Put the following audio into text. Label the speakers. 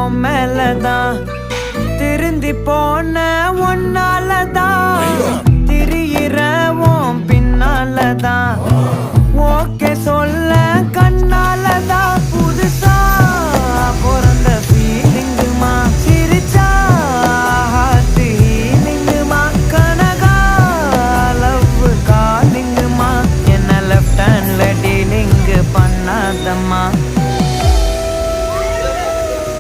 Speaker 1: உன் மேலதான் திருந்தி போன ஒன்னாலதான் திரியிற உன் பின்னாலதான் ஓகே சொல்ல கண்ணாலதான் புதுசா பிறந்த ஃபீலிங்குமா சிரிச்சா ஹார்ட் ஹீலிங்குமா கனகா லவ் காலிங்குமா என்ன லெஃப்ட் ஹேண்ட்ல டீலிங் பண்ணாதம்மா